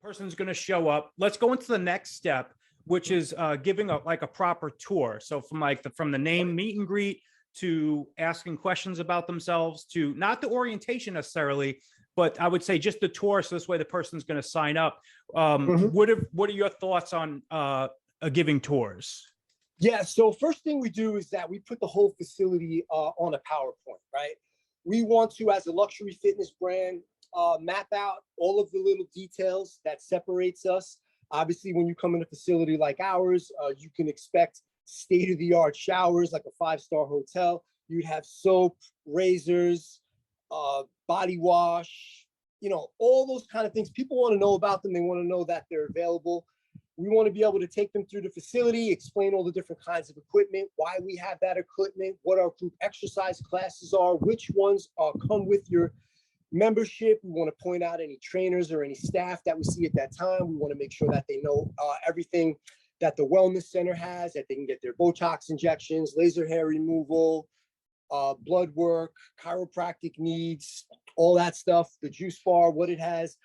person's going to show up. Let's go into the next step, which is giving a proper tour. So from the name meet and greet to asking questions about themselves to not the orientation necessarily, but I would say just the tour. So this way the person's going to sign up. What are your thoughts on giving tours? Yeah. So first thing we do is that we put the whole facility on a PowerPoint, right? We want to, as a luxury fitness brand, map out all of the little details that separates us. Obviously, when you come in a facility like ours, you can expect state-of-the-art showers like a 5-star hotel. You'd have soap, razors, body wash, all those kind of things. People want to know about them. They want to know that they're available. We want to be able to take them through the facility, explain all the different kinds of equipment, why we have that equipment, what our group exercise classes are, which ones come with your membership. We want to point out any trainers or any staff that we see at that time. We want to make sure that they know everything that the wellness center has, that they can get their Botox injections, laser hair removal, blood work, chiropractic needs, all that stuff, the juice bar, what it has,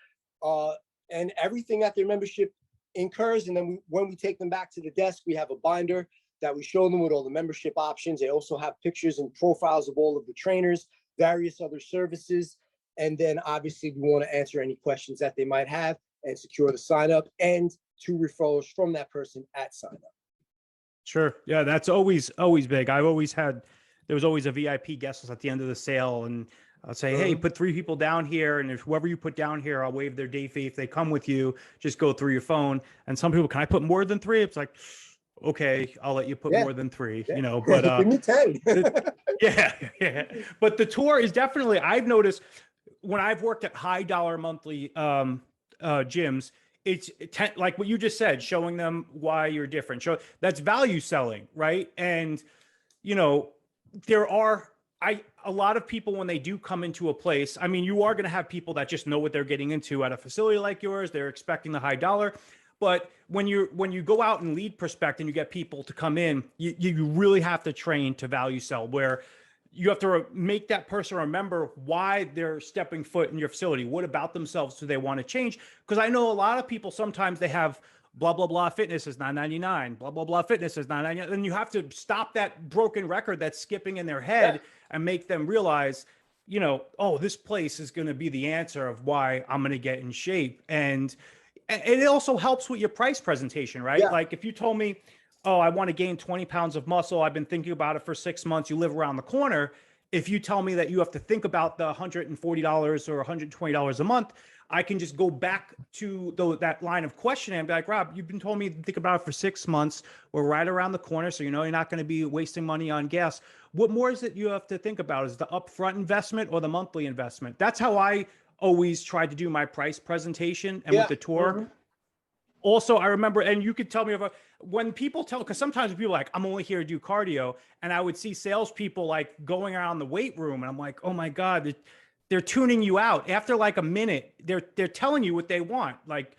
and everything that their membership incurs. And then when we take them back to the desk, we have a binder that we show them with all the membership options. They also have pictures and profiles of all of the trainers, various other services. And then obviously we want to answer any questions that they might have and secure the sign up and 2 referrals from that person at sign up. Sure. Yeah, that's always big. There was always a VIP guest list at the end of the sale, and I'll say, hey, put 3 people down here, and if whoever you put down here, I'll waive their day fee. If they come with you, just go through your phone. And some people, can I put more than 3? It's like, okay, I'll let you put more than 3, but give me 10. yeah. But the tour is definitely, I've noticed when I've worked at high dollar monthly gyms, it's like what you just said, showing them why you're different. That's value selling, right? And there are a lot of people when they do come into a place. I mean, you are going to have people that just know what they're getting into at a facility like yours. They're expecting the high dollar. But when you go out and lead prospect and you get people to come in, you really have to train to value sell, where you have to make that person remember why they're stepping foot in your facility. What about themselves do they want to change? Because I know a lot of people, sometimes they have blah, blah, blah fitness is $9.99, blah, blah, blah fitness is $9.99. And you have to stop that broken record that's skipping in their head and make them realize, oh, this place is going to be the answer of why I'm going to get in shape. And it also helps with your price presentation, right? Yeah. Like if you told me, oh, I want to gain 20 pounds of muscle, I've been thinking about it for 6 months, you live around the corner. If you tell me that you have to think about the $140 or $120 a month, I can just go back to that line of questioning and be like, Rob, you've been told me to think about it for 6 months. We're right around the corner. So, you're not going to be wasting money on gas. What more is it you have to think about? Is the upfront investment or the monthly investment? That's how I always tried to do my price presentation and with the tour. Also, I remember, and you could tell me when people because sometimes people are like, I'm only here to do cardio. And I would see salespeople like going around the weight room and I'm like, oh my God, they're tuning you out. After like a minute, they're telling you what they want. Like,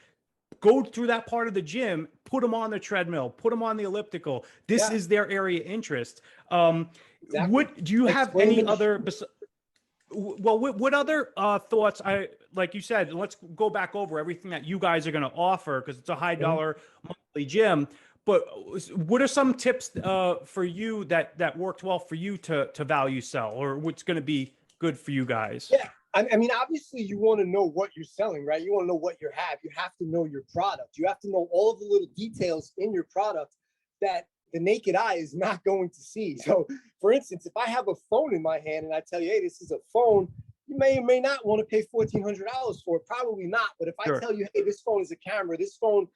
go through that part of the gym, put them on the treadmill, put them on the elliptical. This is their area of interest. Exactly. Do you have any other, what other thoughts? Like you said, let's go back over everything that you guys are going to offer, because it's a high dollar monthly gym. But what are some tips for you that worked well for you to value sell, or what's going to be good for you guys? Yeah. I mean, obviously you want to know what you're selling, right? You want to know what you have. You have to know your product. You have to know all of the little details in your product that the naked eye is not going to see. So for instance, if I have a phone in my hand and I tell you, hey, this is a phone, you may or may not want to pay $1,400 for it. Probably not. But if I tell you, hey, this phone is a camera, this phone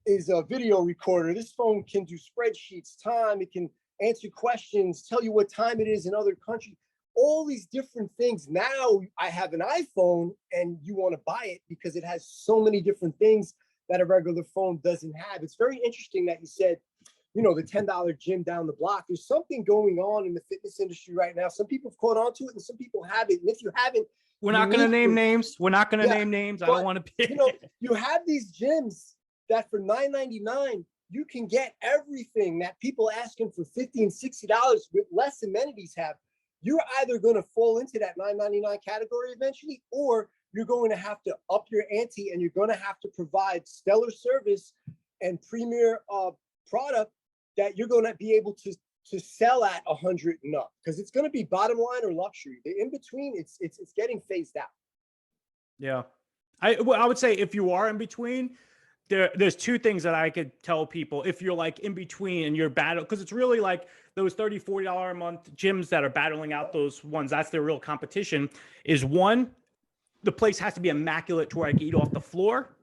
is a video recorder, this phone can do spreadsheets, time, it can answer questions, tell you what time it is in other countries, all these different things. Now I have an iPhone and you want to buy it because it has so many different things that a regular phone doesn't have. It's very interesting that you said, the $10 gym down the block. There's something going on in the fitness industry right now. Some people have caught on to it and some people haven't. And if you haven't, we're not going to name names. We're not going to name names. I don't want to be. You have these gyms that for $9.99, you can get everything that people asking for $50 and $60 with less amenities have. you're either going to fall into that $9.99 category eventually, or you're going to have to up your ante and you're going to have to provide stellar service and premier product that you're going to be able to sell at 100 and up, because it's going to be bottom line or luxury. The in between, it's getting phased out. Yeah. I would say if you are in between, there's two things that I could tell people. If you're like in between and you're battle, because it's really like those $30, $40 a month gyms that are battling out those ones, that's their real competition. Is one, the place has to be immaculate to where I can eat off the floor.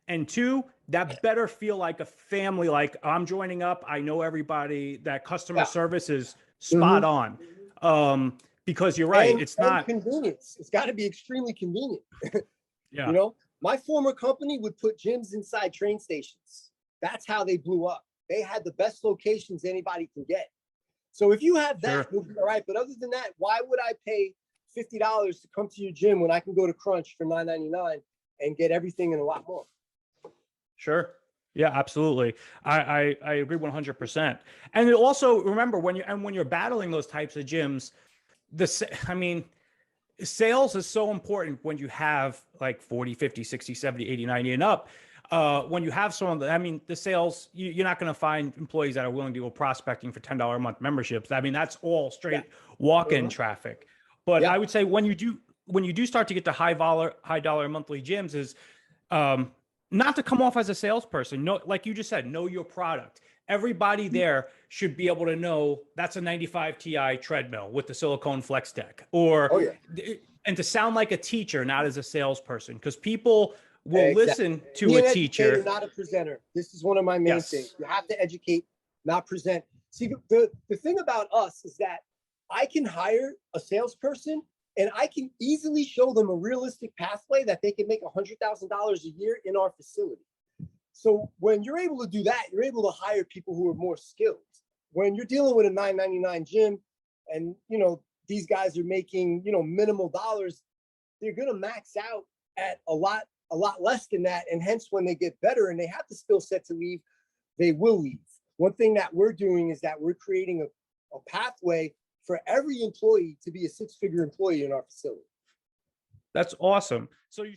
And two, that better feel like a family. Like, I'm joining up, I know everybody, that customer service is spot on. Because you're right, And, it's not convenience. It's got to be extremely convenient. Yeah. You know, my former company would put gyms inside train stations. That's how they blew up. They had the best locations anybody can get. So if you have that, you'll be all right. But other than that, why would I pay $50 to come to your gym when I can go to Crunch for $9.99 and get everything and a lot more? Sure. Yeah, absolutely. I agree 100%. And also remember, when you're battling those types of gyms, sales is so important when you have like 40, 50, 60, 70, 80, 90 and up. When you have someone that, the sales, you're not going to find employees that are willing to go prospecting for $10 a month memberships. That's all straight walk-in traffic. But I would say when you do start to get to high dollar monthly gyms, is not to come off as a salesperson. No, like you just said, know your product. Everybody there should be able to know that's a 95 Ti treadmill with the silicone flex deck, and to sound like a teacher, not as a salesperson, because people will listen to a teacher, not a presenter. This is one of my main things. You have to educate, not present. See, the thing about us is that I can hire a salesperson and I can easily show them a realistic pathway that they can make $100,000 a year in our facility. So when you're able to do that, you're able to hire people who are more skilled. When you're dealing with a $9.99 gym and, these guys are making, minimal dollars, they're going to max out at a lot less than that. And hence, when they get better and they have the skill set to leave, they will leave. One thing that we're doing is that we're creating a pathway for every employee to be a six-figure employee in our facility. That's awesome. So you